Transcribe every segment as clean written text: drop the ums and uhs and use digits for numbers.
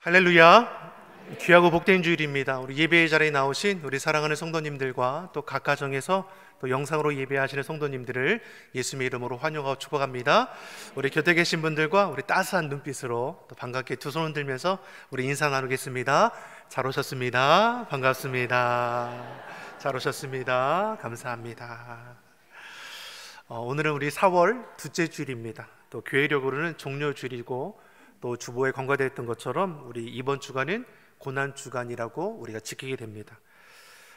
할렐루야. 귀하고 복된 주일입니다. 우리 예배의 자리에 나오신 우리 사랑하는 성도님들과 또 각 가정에서 또 영상으로 예배하시는 성도님들을 예수님의 이름으로 환영하고 축복합니다. 우리 곁에 계신 분들과 우리 따스한 눈빛으로 또 반갑게 두 손을 들면서 우리 인사 나누겠습니다. 잘 오셨습니다. 반갑습니다. 잘 오셨습니다. 감사합니다. 오늘은 우리 4월 둘째 주일입니다. 또 교회력으로는 종료 주일이고 또 주보에 권고되어 있던 것처럼 우리 이번 주간은 고난주간이라고 우리가 지키게 됩니다.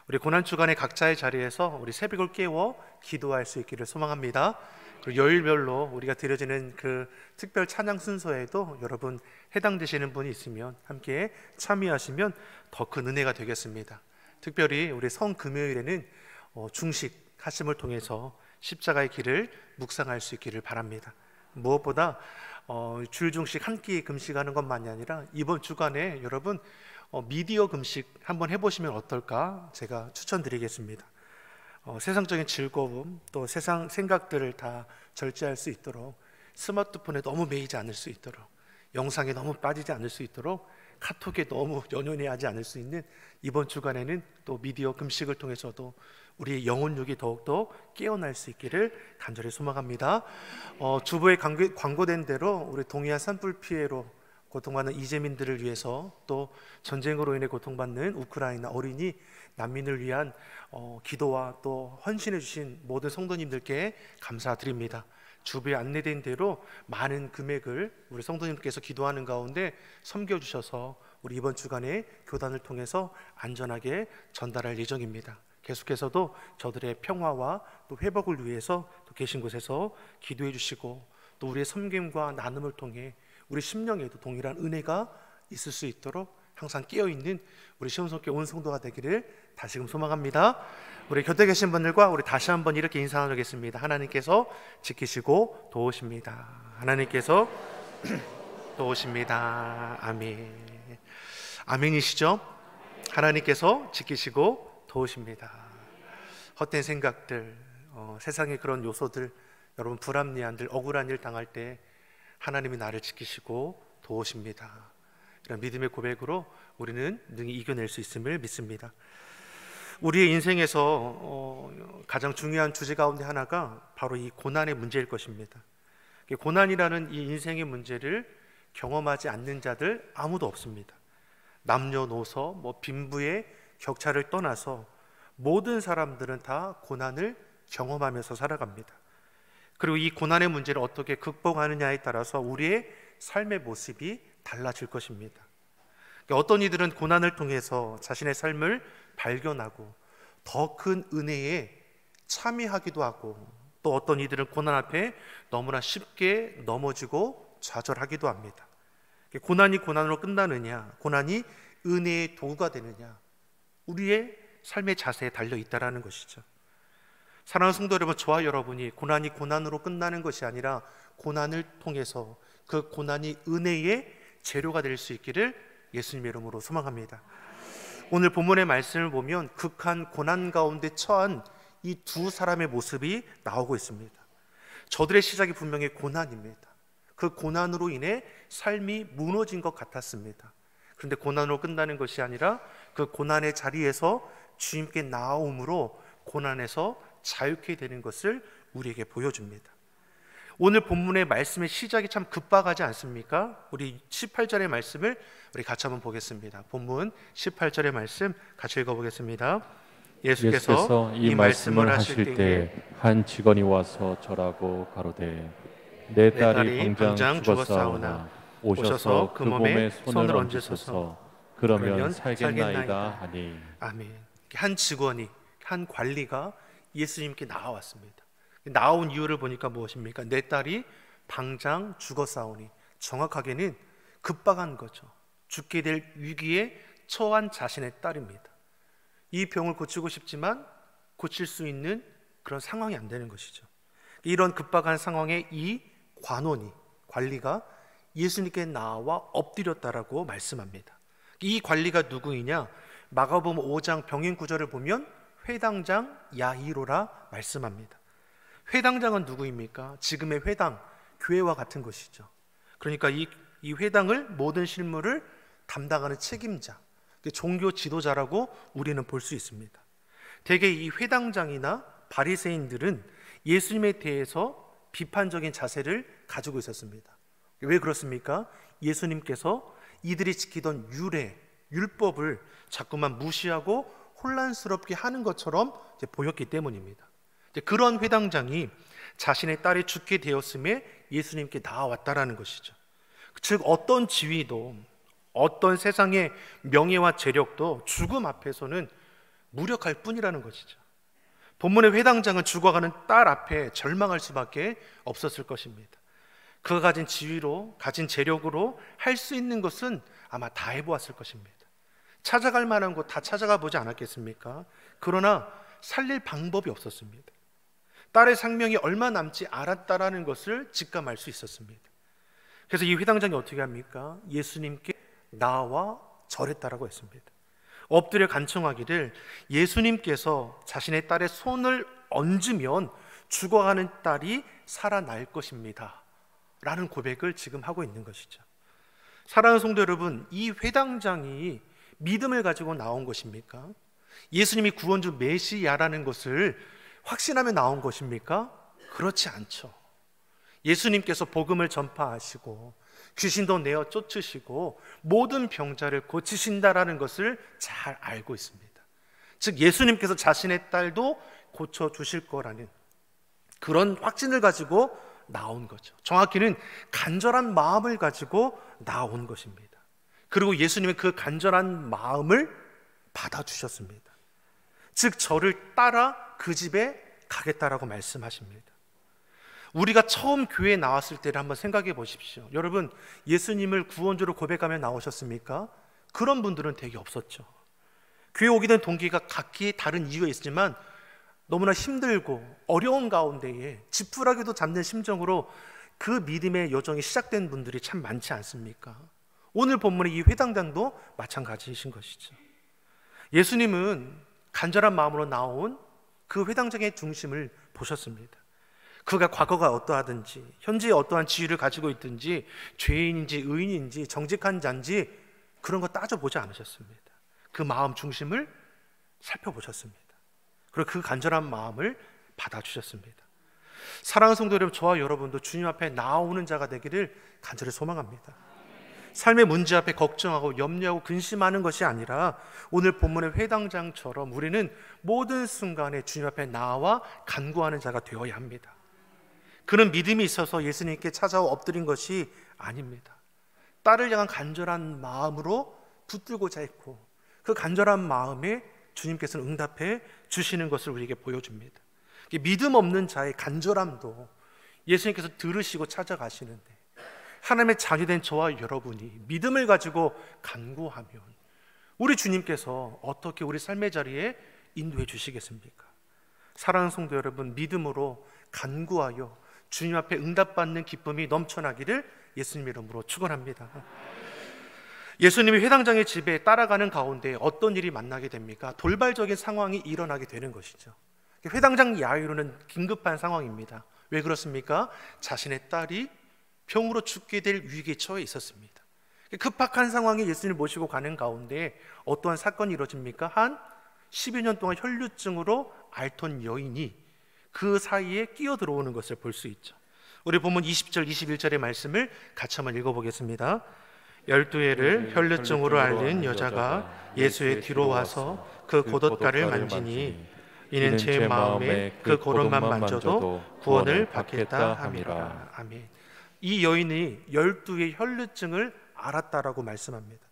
우리 고난주간의 각자의 자리에서 우리 새벽을 깨워 기도할 수 있기를 소망합니다. 그리고 요일별로 우리가 드려지는 그 특별 찬양 순서에도 여러분 해당되시는 분이 있으면 함께 참여하시면 더 큰 은혜가 되겠습니다. 특별히 우리 성금요일에는 중식 하심을 통해서 십자가의 길을 묵상할 수 있기를 바랍니다. 무엇보다 주일 중식 한 끼 금식하는 것만이 아니라 이번 주간에 여러분 미디어 금식 한번 해보시면 어떨까 제가 추천드리겠습니다. 세상적인 즐거움 또 세상 생각들을 다 절제할 수 있도록 스마트폰에 너무 매이지 않을 수 있도록 영상에 너무 빠지지 않을 수 있도록 카톡에 너무 연연해 하지 않을 수 있는 이번 주간에는 또 미디어 금식을 통해서도 우리의 영혼육이 더욱더 깨어날 수 있기를 간절히 소망합니다. 주보에 광고된 대로 우리 동해안 산불 피해로 고통받는 이재민들을 위해서 또 전쟁으로 인해 고통받는 우크라이나 어린이 난민을 위한 기도와 또 헌신해 주신 모든 성도님들께 감사드립니다. 주부에 안내된 대로 많은 금액을 우리 성도님께서 기도하는 가운데 섬겨주셔서 우리 이번 주간에 교단을 통해서 안전하게 전달할 예정입니다. 계속해서도 저들의 평화와 또 회복을 위해서 또 계신 곳에서 기도해 주시고 또 우리의 섬김과 나눔을 통해 우리 심령에도 동일한 은혜가 있을 수 있도록 항상 깨어있는 우리 시온성교 온 성도가 되기를 다시금 소망합니다. 우리 곁에 계신 분들과 우리 다시 한번 이렇게 인사 나누겠습니다. 하나님께서 지키시고 도우십니다. 하나님께서 도우십니다. 아멘. 아멘이시죠? 하나님께서 지키시고 도우십니다. 헛된 생각들, 세상의 그런 요소들, 여러분 불합리한들, 억울한 일 당할 때 하나님이 나를 지키시고 도우십니다. 이런 믿음의 고백으로 우리는 능히 이겨낼 수 있음을 믿습니다. 우리의 인생에서 가장 중요한 주제 가운데 하나가 바로 이 고난의 문제일 것입니다. 고난이라는 이 인생의 문제를 경험하지 않는 자들 아무도 없습니다. 남녀노소, 빈부의 격차를 떠나서 모든 사람들은 다 고난을 경험하면서 살아갑니다. 그리고 이 고난의 문제를 어떻게 극복하느냐에 따라서 우리의 삶의 모습이 달라질 것입니다. 어떤 이들은 고난을 통해서 자신의 삶을 발견하고 더 큰 은혜에 참여하기도 하고 또 어떤 이들은 고난 앞에 너무나 쉽게 넘어지고 좌절하기도 합니다. 고난이 고난으로 끝나느냐, 고난이 은혜의 도구가 되느냐, 우리의 삶의 자세에 달려 있다라는 것이죠. 사랑하는 성도 여러분, 저와 여러분이 고난이 고난으로 끝나는 것이 아니라 고난을 통해서 그 고난이 은혜의 재료가 될 수 있기를 예수님의 이름으로 소망합니다. 오늘 본문의 말씀을 보면 극한 고난 가운데 처한 이 두 사람의 모습이 나오고 있습니다. 저들의 시작이 분명히 고난입니다. 그 고난으로 인해 삶이 무너진 것 같았습니다. 그런데 고난으로 끝나는 것이 아니라 그 고난의 자리에서 주님께 나아옴으로 고난에서 자유케 되는 것을 우리에게 보여줍니다. 오늘 본문의 말씀의 시작이 참 급박하지 않습니까? 우리 18절의 말씀을 우리 같이 한번 보겠습니다. 본문 18절의 말씀 같이 읽어보겠습니다. 예수께서 이 말씀을 하실 때 한 직원이 와서 절하고 가로되 내 딸이 당장 죽었사오나 오셔서 그 몸에 손을 얹으소서 그러면 살겠나이다 하니. 아멘. 한 직원이, 한 관리가 예수님께 나와왔습니다. 나온 이유를 보니까 무엇입니까? 내 딸이 당장 죽었사오니, 정확하게는 급박한 거죠. 죽게 될 위기에 처한 자신의 딸입니다. 이 병을 고치고 싶지만 고칠 수 있는 그런 상황이 안 되는 것이죠. 이런 급박한 상황에 이 관리가 예수님께 나와 엎드렸다라고 말씀합니다. 이 관리가 누구이냐? 마가복음 5장 병행 구절을 보면 회당장 야이로라 말씀합니다. 회당장은 누구입니까? 지금의 회당, 교회와 같은 것이죠. 그러니까 이 회당을 모든 실무를 담당하는 책임자, 종교 지도자라고 우리는 볼 수 있습니다. 대개 이 회당장이나 바리새인들은 예수님에 대해서 비판적인 자세를 가지고 있었습니다. 왜 그렇습니까? 예수님께서 이들이 지키던 율법을 자꾸만 무시하고 혼란스럽게 하는 것처럼 보였기 때문입니다. 그런 회당장이 자신의 딸이 죽게 되었음에 예수님께 나아왔다라는 것이죠. 즉 어떤 지위도 어떤 세상의 명예와 재력도 죽음 앞에서는 무력할 뿐이라는 것이죠. 본문의 회당장은 죽어가는 딸 앞에 절망할 수밖에 없었을 것입니다. 그가 가진 지위로, 가진 재력으로 할 수 있는 것은 아마 다 해보았을 것입니다. 찾아갈 만한 곳 다 찾아가 보지 않았겠습니까? 그러나 살릴 방법이 없었습니다. 딸의 생명이 얼마 남지 않았다라는 것을 직감할 수 있었습니다. 그래서 이 회당장이 어떻게 합니까? 예수님께 나와 절했다라고 했습니다. 엎드려 간청하기를 예수님께서 자신의 딸의 손을 얹으면 죽어가는 딸이 살아날 것입니다 라는 고백을 지금 하고 있는 것이죠. 사랑하는 성도 여러분, 이 회당장이 믿음을 가지고 나온 것입니까? 예수님이 구원주 메시아라는 것을 확신하며 나온 것입니까? 그렇지 않죠. 예수님께서 복음을 전파하시고 귀신도 내어 쫓으시고 모든 병자를 고치신다라는 것을 잘 알고 있습니다. 즉 예수님께서 자신의 딸도 고쳐주실 거라는 그런 확신을 가지고 나온 거죠. 정확히는 간절한 마음을 가지고 나온 것입니다. 그리고 예수님은 그 간절한 마음을 받아주셨습니다. 즉 저를 따라 그 집에 가겠다라고 말씀하십니다. 우리가 처음 교회에 나왔을 때를 한번 생각해 보십시오. 여러분, 예수님을 구원주로 고백하며 나오셨습니까? 그런 분들은 되게 없었죠. 교회 오게 된 동기가 각기 다른 이유가 있지만 너무나 힘들고 어려운 가운데에 지푸라기도 잡는 심정으로 그 믿음의 여정이 시작된 분들이 참 많지 않습니까? 오늘 본문의 이 회당장도 마찬가지이신 것이죠. 예수님은 간절한 마음으로 나온 그 회당장의 중심을 보셨습니다. 그가 과거가 어떠하든지 현재 어떠한 지위를 가지고 있든지 죄인인지 의인인지 정직한 자인지 그런 거 따져보지 않으셨습니다. 그 마음 중심을 살펴보셨습니다. 그리고 그 간절한 마음을 받아주셨습니다. 사랑하는 성도 여러분, 저와 여러분도 주님 앞에 나오는 자가 되기를 간절히 소망합니다. 삶의 문제 앞에 걱정하고 염려하고 근심하는 것이 아니라 오늘 본문의 회당장처럼 우리는 모든 순간에 주님 앞에 나와 간구하는 자가 되어야 합니다. 그는 믿음이 있어서 예수님께 찾아와 엎드린 것이 아닙니다. 딸을 향한 간절한 마음으로 붙들고자 했고 그 간절한 마음에 주님께서는 응답해 주시는 것을 우리에게 보여줍니다. 믿음 없는 자의 간절함도 예수님께서 들으시고 찾아가시는데 하나님의 자녀된 저와 여러분이 믿음을 가지고 간구하면 우리 주님께서 어떻게 우리 삶의 자리에 인도해 주시겠습니까? 사랑하는 성도 여러분, 믿음으로 간구하여 주님 앞에 응답받는 기쁨이 넘쳐나기를 예수님 이름으로 축원합니다. 예수님이 회당장의 집에 따라가는 가운데 어떤 일이 만나게 됩니까? 돌발적인 상황이 일어나게 되는 것이죠. 회당장 야이로는 긴급한 상황입니다. 왜 그렇습니까? 자신의 딸이 병으로 죽게 될 위기에 처해 있었습니다. 급박한 상황에 예수님을 모시고 가는 가운데 어떠한 사건이 이루어집니까? 한 10여 년 동안 혈루증으로 앓던 여인이 그 사이에 끼어 들어오는 것을 볼 수 있죠. 우리 본문 20절 21절의 말씀을 같이 한번 읽어보겠습니다. 12해를 혈루증으로 앓는 여자가 예수의 뒤로 와서 그 곶옷가를 만지니 이는 제 마음에 그 곶옷만 만져도 구원을 받겠다 함이라. 아멘. 이 여인이 12의 혈루증을 앓았다라고 말씀합니다.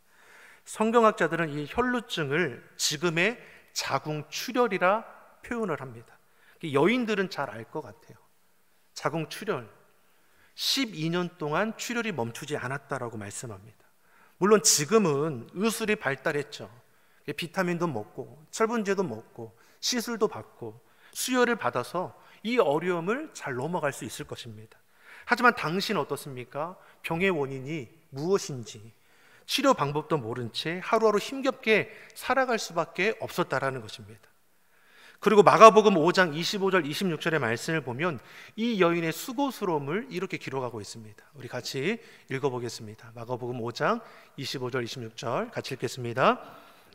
성경학자들은 이 혈루증을 지금의 자궁출혈이라 표현을 합니다. 여인들은 잘 알 것 같아요. 자궁출혈 12년 동안 출혈이 멈추지 않았다라고 말씀합니다. 물론 지금은 의술이 발달했죠. 비타민도 먹고 철분제도 먹고 시술도 받고 수혈을 받아서 이 어려움을 잘 넘어갈 수 있을 것입니다. 하지만 당신은 어떻습니까? 병의 원인이 무엇인지 치료 방법도 모른 채 하루하루 힘겹게 살아갈 수밖에 없었다라는 것입니다. 그리고 마가복음 5장 25절 26절의 말씀을 보면 이 여인의 수고스러움을 이렇게 기록하고 있습니다. 우리 같이 읽어보겠습니다. 마가복음 5장 25절 26절 같이 읽겠습니다.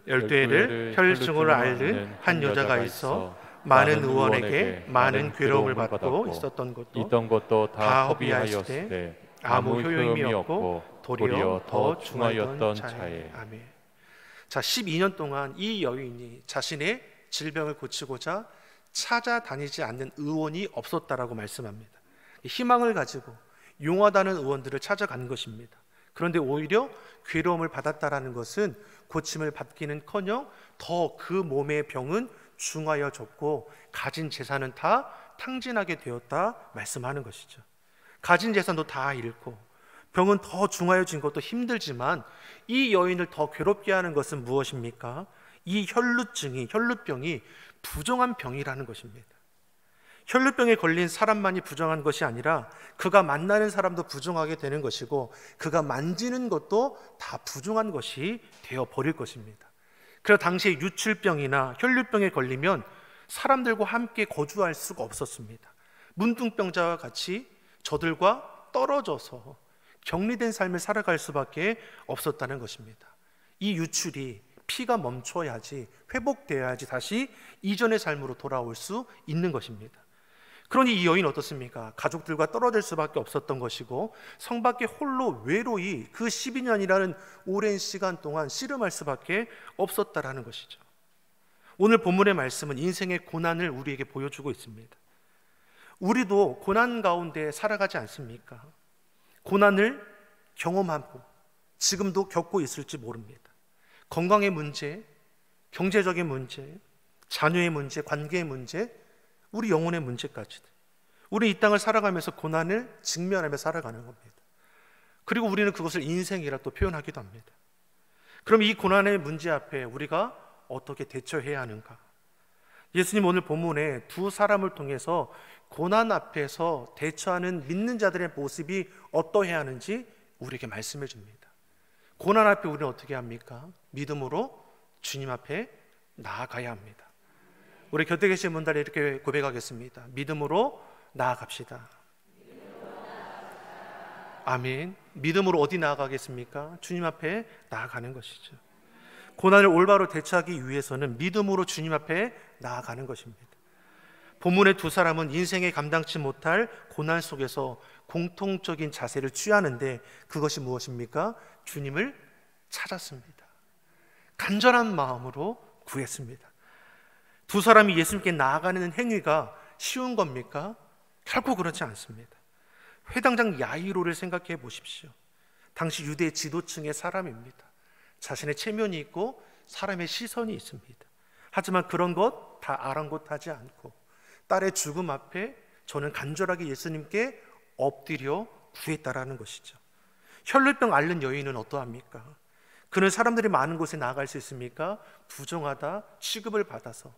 12회를 혈증으로 앓는 한 여자가 있어 많은 의원에게 많은 괴로움을 받고 있던 것도 다 허비하였으되 아무 효용이 없고 도리어 더 중하였던 차에. 아멘. 자, 12년 동안 이 여인이 자신의 질병을 고치고자 찾아다니지 않는 의원이 없었다라고 말씀합니다. 희망을 가지고 용하다는 의원들을 찾아간 것입니다. 그런데 오히려 괴로움을 받았다라는 것은 고침을 받기는커녕 더 그 몸의 병은 중하여졌고 가진 재산은 다 탕진하게 되었다 말씀하는 것이죠. 가진 재산도 다 잃고 병은 더 중하여진 것도 힘들지만 이 여인을 더 괴롭게 하는 것은 무엇입니까? 이 혈루병이 부정한 병이라는 것입니다. 혈루병에 걸린 사람만이 부정한 것이 아니라 그가 만나는 사람도 부정하게 되는 것이고 그가 만지는 것도 다 부정한 것이 되어버릴 것입니다. 그래서 당시에 유출병이나 혈루병에 걸리면 사람들과 함께 거주할 수가 없었습니다. 문둥병자와 같이 저들과 떨어져서 격리된 삶을 살아갈 수밖에 없었다는 것입니다. 이 유출이 피가 멈춰야지, 회복되어야지 다시 이전의 삶으로 돌아올 수 있는 것입니다. 그러니 이 여인은 어떻습니까? 가족들과 떨어질 수밖에 없었던 것이고 성 밖에 홀로 외로이 그 12년이라는 오랜 시간 동안 씨름할 수밖에 없었다라는 것이죠. 오늘 본문의 말씀은 인생의 고난을 우리에게 보여주고 있습니다. 우리도 고난 가운데 살아가지 않습니까? 고난을 경험하고 지금도 겪고 있을지 모릅니다. 건강의 문제, 경제적인 문제, 자녀의 문제, 관계의 문제, 우리 영혼의 문제까지도 우리 이 땅을 살아가면서 고난을 직면하며 살아가는 겁니다. 그리고 우리는 그것을 인생이라 또 표현하기도 합니다. 그럼 이 고난의 문제 앞에 우리가 어떻게 대처해야 하는가? 예수님 오늘 본문에 두 사람을 통해서 고난 앞에서 대처하는 믿는 자들의 모습이 어떠해야 하는지 우리에게 말씀해 줍니다. 고난 앞에 우리는 어떻게 합니까? 믿음으로 주님 앞에 나아가야 합니다. 우리 곁에 계신 분들 이렇게 고백하겠습니다. 믿음으로 나아갑시다. 아멘. 믿음으로 어디 나아가겠습니까? 주님 앞에 나아가는 것이죠. 고난을 올바로 대처하기 위해서는 믿음으로 주님 앞에 나아가는 것입니다. 본문의 두 사람은 인생에 감당치 못할 고난 속에서 공통적인 자세를 취하는데 그것이 무엇입니까? 주님을 찾았습니다. 간절한 마음으로 구했습니다. 두 사람이 예수님께 나아가는 행위가 쉬운 겁니까? 결코 그렇지 않습니다. 회당장 야이로를 생각해 보십시오. 당시 유대 지도층의 사람입니다. 자신의 체면이 있고 사람의 시선이 있습니다. 하지만 그런 것 다 아랑곳하지 않고 딸의 죽음 앞에 저는 간절하게 예수님께 엎드려 구했다라는 것이죠. 혈루병 앓는 여인은 어떠합니까? 그는 사람들이 많은 곳에 나아갈 수 있습니까? 부정하다, 취급을 받아서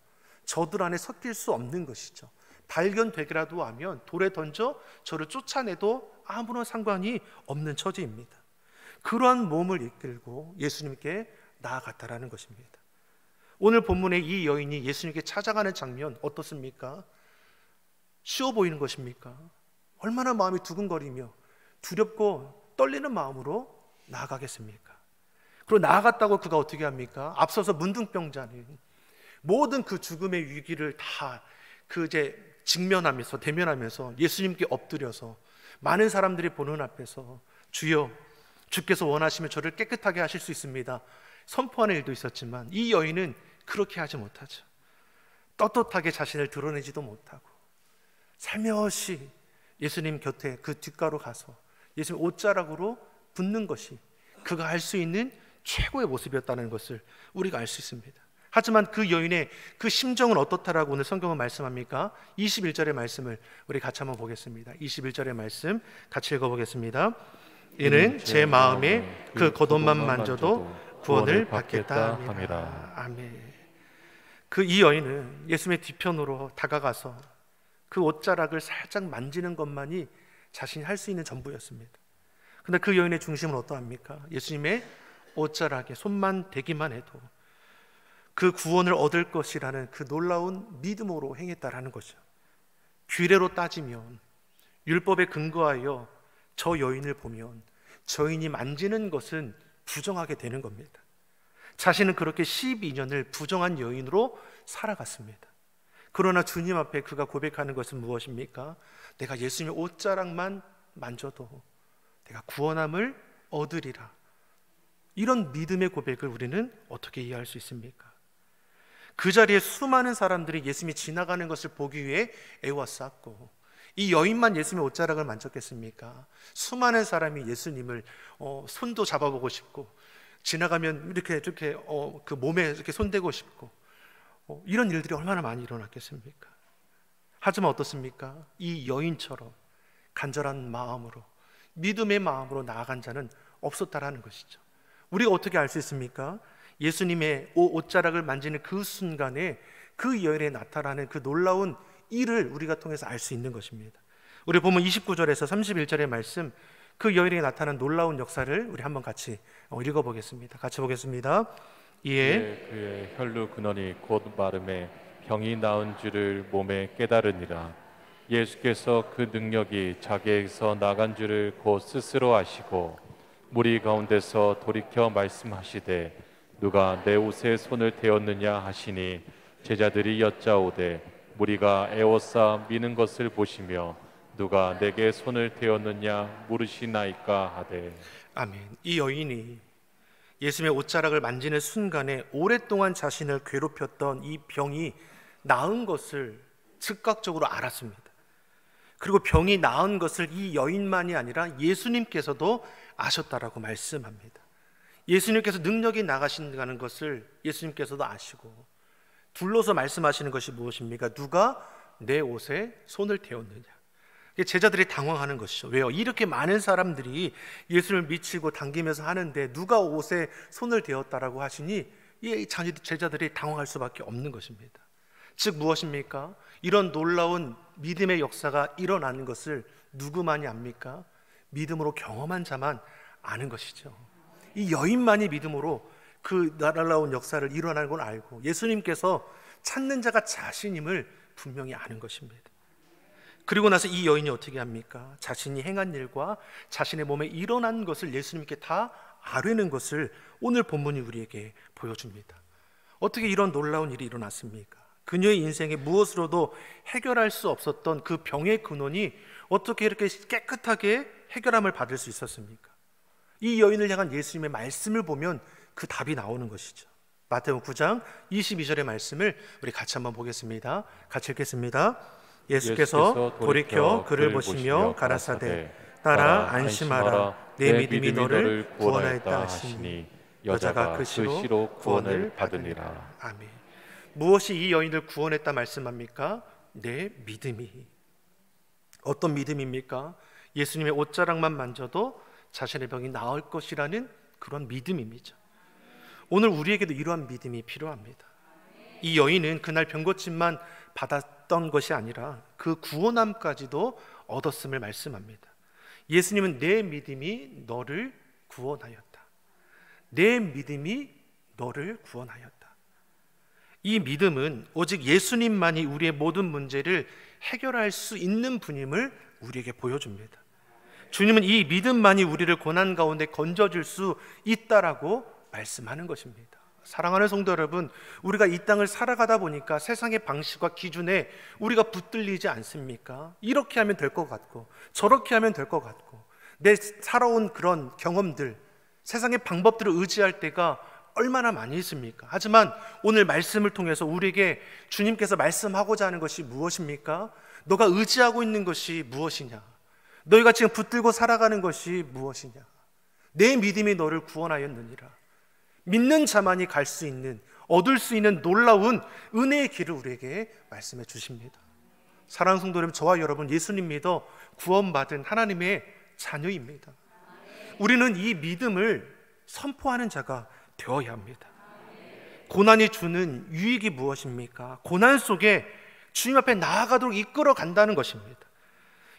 저들 안에 섞일 수 없는 것이죠. 발견되기라도 하면 돌에 던져 저를 쫓아내도 아무런 상관이 없는 처지입니다. 그러한 몸을 이끌고 예수님께 나아갔다라는 것입니다. 오늘 본문의 이 여인이 예수님께 찾아가는 장면 어떻습니까? 쉬워 보이는 것입니까? 얼마나 마음이 두근거리며 두렵고 떨리는 마음으로 나아가겠습니까? 그리고 나아갔다고 그가 어떻게 합니까? 앞서서 문둥병자는 모든 그 죽음의 위기를 다 직면하면서 대면하면서 예수님께 엎드려서 많은 사람들이 보는 앞에서 주여 주께서 원하시면 저를 깨끗하게 하실 수 있습니다 선포하는 일도 있었지만 이 여인은 그렇게 하지 못하죠. 떳떳하게 자신을 드러내지도 못하고 살며시 예수님 곁에 그 뒷가로 가서 예수님 옷자락으로 붙는 것이 그가 할 수 있는 최고의 모습이었다는 것을 우리가 알 수 있습니다. 하지만 그 여인의 그 심정은 어떻다라고 오늘 성경은 말씀합니까? 21절의 말씀을 우리 같이 한번 보겠습니다. 21절의 말씀 같이 읽어보겠습니다. 이는 제 마음에 그 겉옷만 만져도 구원을 받겠다 함이라. 아멘. 이 여인은 예수님의 뒤편으로 다가가서 그 옷자락을 살짝 만지는 것만이 자신이 할 수 있는 전부였습니다. 그런데 그 여인의 중심은 어떠합니까? 예수님의 옷자락에 손만 대기만 해도 그 구원을 얻을 것이라는 그 놀라운 믿음으로 행했다라는 거죠. 규례로 따지면, 율법에 근거하여 저 여인을 보면 저 여인이 만지는 것은 부정하게 되는 겁니다. 자신은 그렇게 12년을 부정한 여인으로 살아갔습니다. 그러나 주님 앞에 그가 고백하는 것은 무엇입니까? 내가 예수님의 옷자락만 만져도 내가 구원함을 얻으리라. 이런 믿음의 고백을 우리는 어떻게 이해할 수 있습니까? 그 자리에 수많은 사람들이 예수님이 지나가는 것을 보기 위해 애워쌌고, 이 여인만 예수님의 옷자락을 만졌겠습니까? 수많은 사람이 예수님을 손도 잡아보고 싶고, 지나가면 이렇게 그 몸에 이렇게 손대고 싶고, 이런 일들이 얼마나 많이 일어났겠습니까? 하지만 어떻습니까? 이 여인처럼 간절한 마음으로, 믿음의 마음으로 나아간 자는 없었다라는 것이죠. 우리가 어떻게 알 수 있습니까? 예수님의 옷자락을 만지는 그 순간에 그 여인에 나타나는 그 놀라운 일을 우리가 통해서 알 수 있는 것입니다. 우리 보면 29절에서 31절의 말씀, 그 여인에게 나타난 놀라운 역사를 우리 한번 같이 읽어보겠습니다. 같이 보겠습니다. 이에 그의 혈루 근원이 곧 마름에 병이 나은 줄을 몸에 깨달으니라. 예수께서 그 능력이 자기에게서 나간 줄을 곧 스스로 아시고 무리 가운데서 돌이켜 말씀하시되 누가 내 옷에 손을 대었느냐 하시니 제자들이 여짜오되 무리가 에워싸 미는 것을 보시며 누가 내게 손을 대었느냐 물으시나이까 하되. 아멘. 이 여인이 예수님의 옷자락을 만지는 순간에 오랫동안 자신을 괴롭혔던 이 병이 나은 것을 즉각적으로 알았습니다. 그리고 병이 나은 것을 이 여인만이 아니라 예수님께서도 아셨다라고 말씀합니다. 예수님께서 능력이 나가신다는 것을 예수님께서도 아시고 둘러서 말씀하시는 것이 무엇입니까? 누가 내 옷에 손을 대었느냐. 제자들이 당황하는 것이죠. 왜요? 이렇게 많은 사람들이 예수를 미치고 당기면서 하는데 누가 옷에 손을 대었다라고 하시니 이 제자들이 당황할 수밖에 없는 것입니다. 즉 무엇입니까? 이런 놀라운 믿음의 역사가 일어나는 것을 누구만이 압니까? 믿음으로 경험한 자만 아는 것이죠. 이 여인만이 믿음으로 그 놀라운 역사를 일어나는 걸 알고 예수님께서 찾는 자가 자신임을 분명히 아는 것입니다. 그리고 나서 이 여인이 어떻게 합니까? 자신이 행한 일과 자신의 몸에 일어난 것을 예수님께 다 아뢰는 것을 오늘 본문이 우리에게 보여줍니다. 어떻게 이런 놀라운 일이 일어났습니까? 그녀의 인생에 무엇으로도 해결할 수 없었던 그 병의 근원이 어떻게 이렇게 깨끗하게 해결함을 받을 수 있었습니까? 이 여인을 향한 예수님의 말씀을 보면 그 답이 나오는 것이죠. 마태복음 9장 22절의 말씀을 우리 같이 한번 보겠습니다. 같이 읽겠습니다. 예수께서 돌이켜 그를 보시며 가라사대 따라 안심하라 내 믿음이 너를 구원하였다 하시니 여자가 그 시로 구원을 받으니라. 아멘. 무엇이 이 여인을 구원했다 말씀합니까? 내 믿음이. 어떤 믿음입니까? 예수님의 옷자락만 만져도 자신의 병이 나을 것이라는 그런 믿음입니다. 오늘 우리에게도 이러한 믿음이 필요합니다. 이 여인은 그날 병고침만 받았던 것이 아니라 그 구원함까지도 얻었음을 말씀합니다. 예수님은 내 믿음이 너를 구원하였다. 내 믿음이 너를 구원하였다. 이 믿음은 오직 예수님만이 우리의 모든 문제를 해결할 수 있는 분임을 우리에게 보여줍니다. 주님은 이 믿음만이 우리를 고난 가운데 건져줄 수 있다라고 말씀하는 것입니다. 사랑하는 성도 여러분, 우리가 이 땅을 살아가다 보니까 세상의 방식과 기준에 우리가 붙들리지 않습니까? 이렇게 하면 될 것 같고 저렇게 하면 될 것 같고 내 살아온 그런 경험들, 세상의 방법들을 의지할 때가 얼마나 많이 있습니까? 하지만 오늘 말씀을 통해서 우리에게 주님께서 말씀하고자 하는 것이 무엇입니까? 너가 의지하고 있는 것이 무엇이냐? 너희가 지금 붙들고 살아가는 것이 무엇이냐? 내 믿음이 너를 구원하였느니라. 믿는 자만이 갈 수 있는, 얻을 수 있는 놀라운 은혜의 길을 우리에게 말씀해 주십니다. 사랑하는 성도 여러분, 저와 여러분 예수님 믿어 구원받은 하나님의 자녀입니다. 우리는 이 믿음을 선포하는 자가 되어야 합니다. 고난이 주는 유익이 무엇입니까? 고난 속에 주님 앞에 나아가도록 이끌어 간다는 것입니다.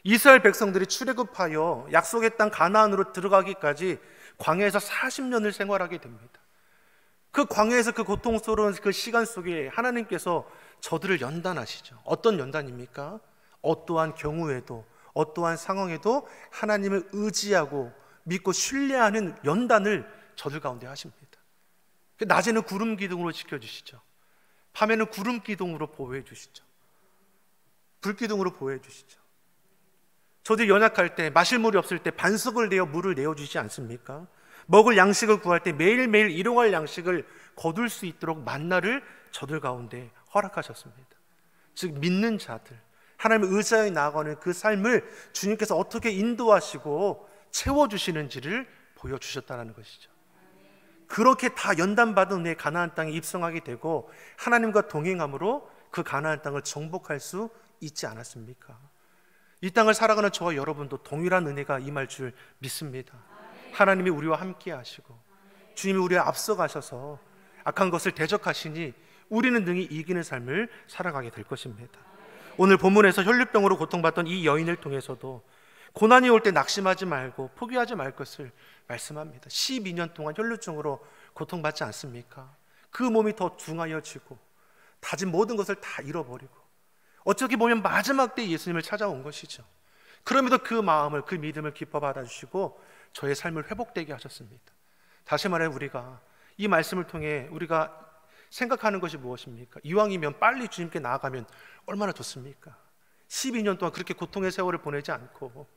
이스라엘 백성들이 출애굽하여 약속의 땅 가나안으로 들어가기까지 광야에서 40년을 생활하게 됩니다. 그 광야에서 그 고통스러운 그 시간 속에 하나님께서 저들을 연단하시죠. 어떤 연단입니까? 어떠한 경우에도, 어떠한 상황에도 하나님을 의지하고 믿고 신뢰하는 연단을 저들 가운데 하십니다. 낮에는 구름 기둥으로 지켜주시죠. 밤에는 구름 기둥으로 보호해 주시죠. 불 기둥으로 보호해 주시죠. 저들이 연약할 때, 마실 물이 없을 때 반석을 내어 물을 내어주지 않습니까? 먹을 양식을 구할 때 매일매일 일용할 양식을 거둘 수 있도록 만나를 저들 가운데 허락하셨습니다. 즉 믿는 자들, 하나님의 의지하여 나아가는 그 삶을 주님께서 어떻게 인도하시고 채워주시는지를 보여주셨다는 것이죠. 그렇게 다 연단받은 후에 가나안 땅에 입성하게 되고 하나님과 동행함으로 그 가나안 땅을 정복할 수 있지 않았습니까? 이 땅을 살아가는 저와 여러분도 동일한 은혜가 임할 줄 믿습니다. 하나님이 우리와 함께 하시고 주님이 우리와 앞서가셔서 악한 것을 대적하시니 우리는 능히 이기는 삶을 살아가게 될 것입니다. 오늘 본문에서 혈류병으로 고통받던 이 여인을 통해서도 고난이 올 때 낙심하지 말고 포기하지 말 것을 말씀합니다. 12년 동안 혈류증으로 고통받지 않습니까? 그 몸이 더 둥하여지고 다진 모든 것을 다 잃어버리고 어떻게 보면 마지막 때 예수님을 찾아온 것이죠. 그럼에도 그 마음을, 그 믿음을 기뻐 받아주시고 저의 삶을 회복되게 하셨습니다. 다시 말해 우리가 이 말씀을 통해 우리가 생각하는 것이 무엇입니까? 이왕이면 빨리 주님께 나아가면 얼마나 좋습니까? 12년 동안 그렇게 고통의 세월을 보내지 않고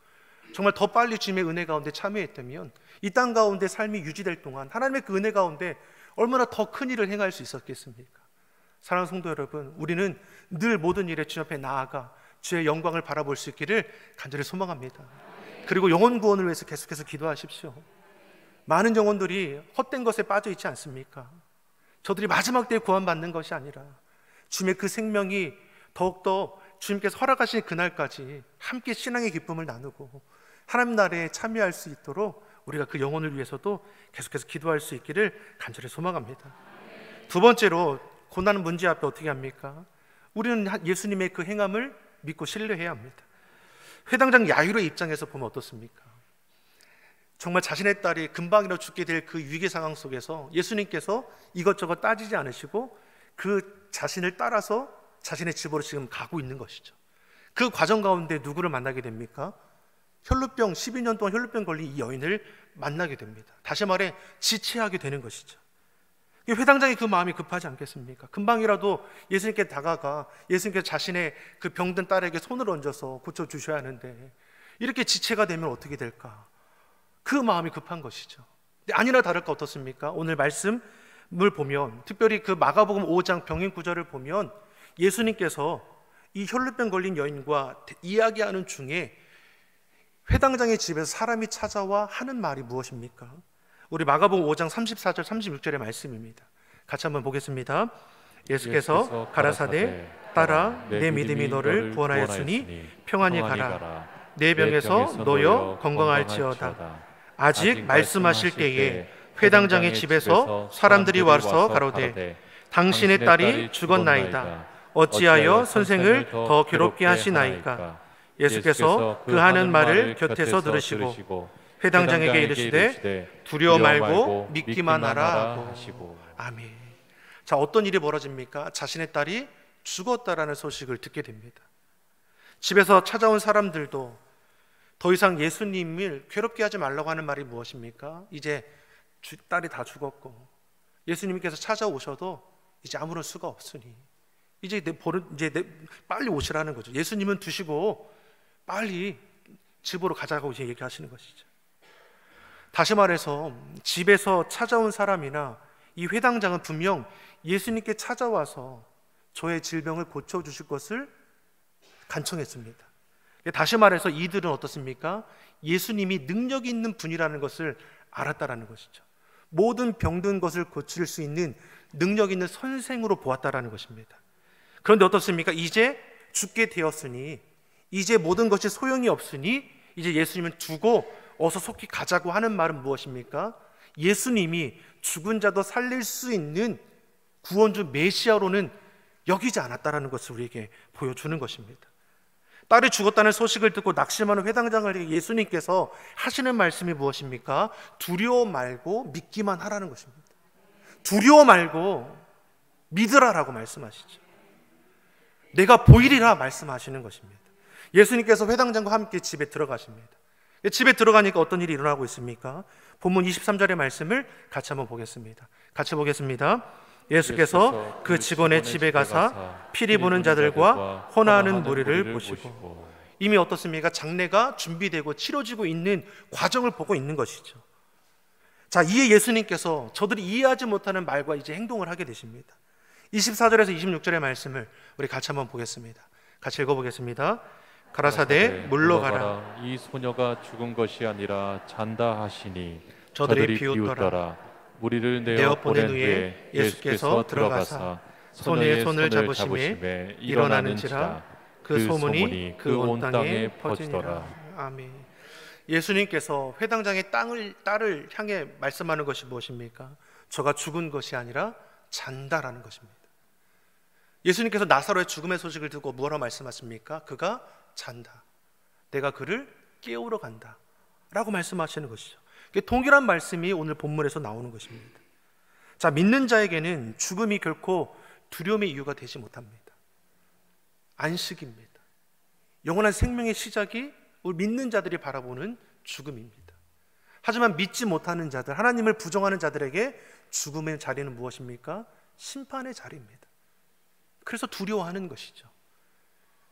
정말 더 빨리 주님의 은혜 가운데 참여했다면 이 땅 가운데 삶이 유지될 동안 하나님의 그 은혜 가운데 얼마나 더 큰 일을 행할 수 있었겠습니까? 사랑하는 성도 여러분, 우리는 늘 모든 일에 주님 앞에 나아가 주의 영광을 바라볼 수 있기를 간절히 소망합니다. 그리고 영혼 구원을 위해서 계속해서 기도하십시오. 많은 영혼들이 헛된 것에 빠져 있지 않습니까? 저들이 마지막 때에 구원받는 것이 아니라 주님의 그 생명이 더욱더 주님께서 허락하신 그날까지 함께 신앙의 기쁨을 나누고 하나님 나라에 참여할 수 있도록 우리가 그 영혼을 위해서도 계속해서 기도할 수 있기를 간절히 소망합니다. 두 번째로 고난 문제 앞에 어떻게 합니까? 우리는 예수님의 그 행함을 믿고 신뢰해야 합니다. 회당장 야이로의 입장에서 보면 어떻습니까? 정말 자신의 딸이 금방이라도 죽게 될 그 위기 상황 속에서 예수님께서 이것저것 따지지 않으시고 그 자신을 따라서 자신의 집으로 지금 가고 있는 것이죠. 그 과정 가운데 누구를 만나게 됩니까? 12년 동안 혈루병 걸린 이 여인을 만나게 됩니다. 다시 말해 지체하게 되는 것이죠. 회당장이 그 마음이 급하지 않겠습니까? 금방이라도 예수님께 다가가 예수님께서 자신의 그 병든 딸에게 손을 얹어서 고쳐주셔야 하는데 이렇게 지체가 되면 어떻게 될까? 그 마음이 급한 것이죠. 근데 아니나 다를까 어떻습니까? 오늘 말씀을 보면 특별히 그 마가복음 5장 병행 구절을 보면 예수님께서 이 혈루병 걸린 여인과 이야기하는 중에 회당장의 집에서 사람이 찾아와 하는 말이 무엇입니까? 우리 마가복음 5장 34절 36절의 말씀입니다. 같이 한번 보겠습니다. 예수께서 가라사대 딸아 내 믿음이 너를 구원하였으니 평안히 가라. 내 병에서 놓여 건강할지어다. 아직 말씀하실 때에 회당장의 집에서 사람들이 와서 가로되 당신의 딸이 죽었나이다. 어찌하여 선생을 더 괴롭게 하시나이까? 예수께서 그 하는 말을 곁에서 들으시고 회당장에게 이르시되 두려워 말고 믿기만 하라 하시고. 아멘. 자, 어떤 일이 벌어집니까? 자신의 딸이 죽었다라는 소식을 듣게 됩니다. 집에서 찾아온 사람들도 더 이상 예수님을 괴롭게 하지 말라고 하는 말이 무엇입니까? 이제 딸이 다 죽었고 예수님께서 찾아오셔도 이제 아무런 수가 없으니 이제 빨리 오시라는 거죠. 예수님은 두시고 빨리 집으로 가자고 이제 얘기하시는 것이죠. 다시 말해서 집에서 찾아온 사람이나 이 회당장은 분명 예수님께 찾아와서 저의 질병을 고쳐주실 것을 간청했습니다. 다시 말해서 이들은 어떻습니까? 예수님이 능력이 있는 분이라는 것을 알았다라는 것이죠. 모든 병든 것을 고칠 수 있는 능력 있는 선생으로 보았다라는 것입니다. 그런데 어떻습니까? 이제 죽게 되었으니 이제 모든 것이 소용이 없으니 이제 예수님은 두고 어서 속히 가자고 하는 말은 무엇입니까? 예수님이 죽은 자도 살릴 수 있는 구원주 메시아로는 여기지 않았다라는 것을 우리에게 보여주는 것입니다. 딸이 죽었다는 소식을 듣고 낙심하는 회당장을 예수님께서 하시는 말씀이 무엇입니까? 두려워 말고 믿기만 하라는 것입니다. 두려워 말고 믿으라라고 말씀하시죠. 내가 보이리라 말씀하시는 것입니다. 예수님께서 회당장과 함께 집에 들어가십니다. 집에 들어가니까 어떤 일이 일어나고 있습니까? 본문 23절의 말씀을 같이 한번 보겠습니다. 같이 보겠습니다. 예수께서 그 직원의 집에 가사 피리 부는 자들과 혼하는 무리를 보시고, 이미 어떻습니까? 장례가 준비되고 치러지고 있는 과정을 보고 있는 것이죠. 자, 이에 예수님께서 저들이 이해하지 못하는 말과 이제 행동을 하게 되십니다. 24절에서 26절의 말씀을 우리 같이 한번 보겠습니다. 같이 읽어보겠습니다. 가라사대 물러가라. 이 소녀가 죽은 것이 아니라 잔다 하시니 저들이 비웃더라. 무리를 내어 보낸 후에 예수께서 들어가사 소녀의 손을 잡으심에 일어나는지라 그 소문이 그 온 땅에 퍼지더라. 아멘. 예수님께서 회당장의 딸을 향해 말씀하는 것이 무엇입니까? 저가 죽은 것이 아니라 잔다라는 것입니다. 예수님께서 나사로의 죽음의 소식을 듣고 뭐라 말씀하십니까? 그가 잔다. 내가 그를 깨우러 간다 라고 말씀하시는 것이죠. 동일한 말씀이 오늘 본문에서 나오는 것입니다. 자, 믿는 자에게는 죽음이 결코 두려움의 이유가 되지 못합니다. 안식입니다. 영원한 생명의 시작이 우리 믿는 자들이 바라보는 죽음입니다. 하지만 믿지 못하는 자들, 하나님을 부정하는 자들에게 죽음의 자리는 무엇입니까? 심판의 자리입니다. 그래서 두려워하는 것이죠.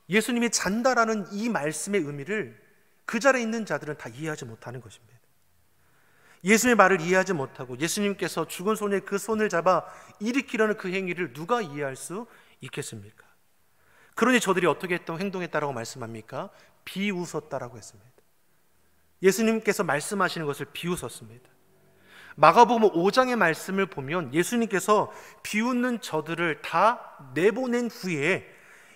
예수님이 잔다라는 이 말씀의 의미를 그 자리에 있는 자들은 다 이해하지 못하는 것입니다. 예수님의 말을 이해하지 못하고 예수님께서 죽은 소녀의 그 손을 잡아 일으키려는 그 행위를 누가 이해할 수 있겠습니까? 그러니 저들이 어떻게 행동했다라고 말씀합니까? 비웃었다라고 했습니다. 예수님께서 말씀하시는 것을 비웃었습니다. 마가복음 5장의 말씀을 보면 예수님께서 비웃는 저들을 다 내보낸 후에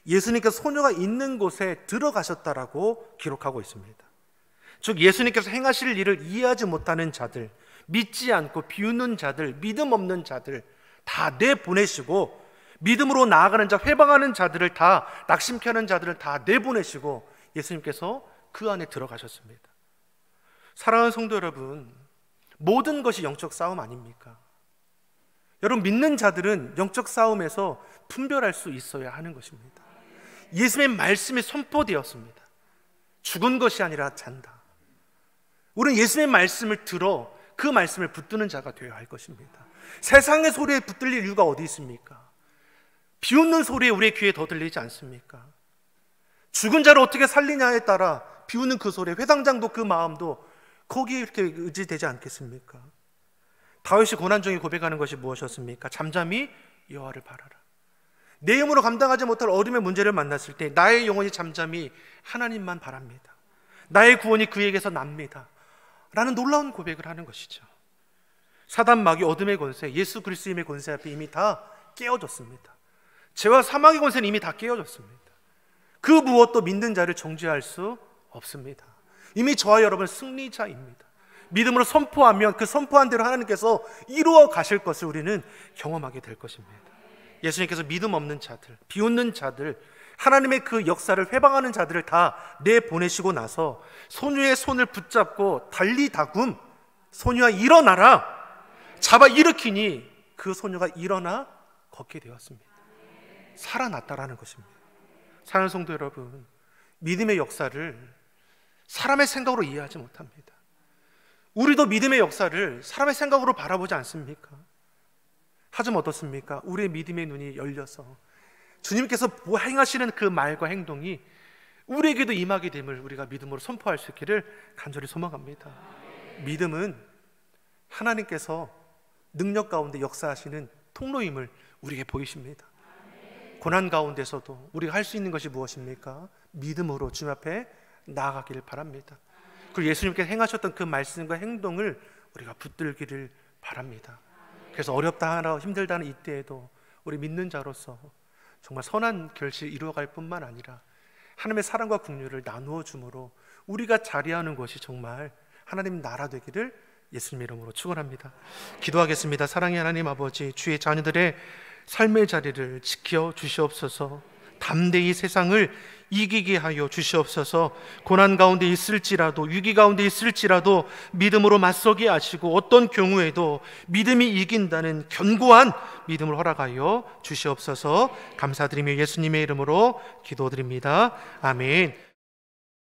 예수님께서 소녀가 있는 곳에 들어가셨다라고 기록하고 있습니다. 즉 예수님께서 행하실 일을 이해하지 못하는 자들, 믿지 않고 비웃는 자들, 믿음 없는 자들 다 내보내시고, 믿음으로 나아가는 자, 회방하는 자들을 다, 낙심케 하는 자들을 다 내보내시고 예수님께서 그 안에 들어가셨습니다. 사랑하는 성도 여러분, 모든 것이 영적 싸움 아닙니까? 여러분, 믿는 자들은 영적 싸움에서 분별할 수 있어야 하는 것입니다. 예수님의 말씀이 선포되었습니다. 죽은 것이 아니라 잔다. 우리는 예수님의 말씀을 들어 그 말씀을 붙드는 자가 되어야 할 것입니다. 세상의 소리에 붙들릴 이유가 어디 있습니까? 비웃는 소리에 우리의 귀에 더 들리지 않습니까? 죽은 자를 어떻게 살리냐에 따라 비웃는 그 소리에 회당장도 그 마음도 거기에 이렇게 의지되지 않겠습니까? 다윗이 고난 중에 고백하는 것이 무엇이었습니까? 잠잠히 여호와를 바라라. 내 힘으로 감당하지 못할 어려움의 문제를 만났을 때 나의 영혼이 잠잠히 하나님만 바랍니다. 나의 구원이 그에게서 납니다 라는 놀라운 고백을 하는 것이죠. 사단 마귀 어둠의 권세, 예수 그리스도의 권세 앞에 이미 다 깨어졌습니다. 죄와 사망의 권세는 이미 다 깨어졌습니다. 그 무엇도 믿는 자를 정죄할 수 없습니다. 이미 저와 여러분은 승리자입니다. 믿음으로 선포하면 그 선포한 대로 하나님께서 이루어 가실 것을 우리는 경험하게 될 것입니다. 예수님께서 믿음 없는 자들, 비웃는 자들, 하나님의 그 역사를 회방하는 자들을 다 내보내시고 나서 소녀의 손을 붙잡고 달리다굼, 소녀야 일어나라, 잡아 일으키니 그 소녀가 일어나 걷게 되었습니다. 살아났다라는 것입니다. 사랑하는 성도 여러분, 믿음의 역사를 사람의 생각으로 이해하지 못합니다. 우리도 믿음의 역사를 사람의 생각으로 바라보지 않습니까? 하지만 어떻습니까? 우리의 믿음의 눈이 열려서 주님께서 행하시는 그 말과 행동이 우리에게도 임하게 됨을 우리가 믿음으로 선포할 수 있기를 간절히 소망합니다. 믿음은 하나님께서 능력 가운데 역사하시는 통로임을 우리에게 보이십니다. 고난 가운데서도 우리가 할 수 있는 것이 무엇입니까? 믿음으로 주님 앞에 나아가기를 바랍니다. 그리고 예수님께서 행하셨던 그 말씀과 행동을 우리가 붙들기를 바랍니다. 그래서 어렵다 하나 힘들다 하는 이때에도 우리 믿는 자로서 정말 선한 결실을 이루어갈 뿐만 아니라 하나님의 사랑과 긍휼을 나누어 줌으로 우리가 자리하는 것이 정말 하나님 나라 되기를 예수님 이름으로 축원합니다. 기도하겠습니다. 사랑의 하나님 아버지, 주의 자녀들의 삶의 자리를 지켜 주시옵소서. 담대히 세상을 이기게 하여 주시옵소서. 고난 가운데 있을지라도, 위기 가운데 있을지라도 믿음으로 맞서게 하시고, 어떤 경우에도 믿음이 이긴다는 견고한 믿음을 허락하여 주시옵소서. 감사드리며 예수님의 이름으로 기도드립니다. 아멘.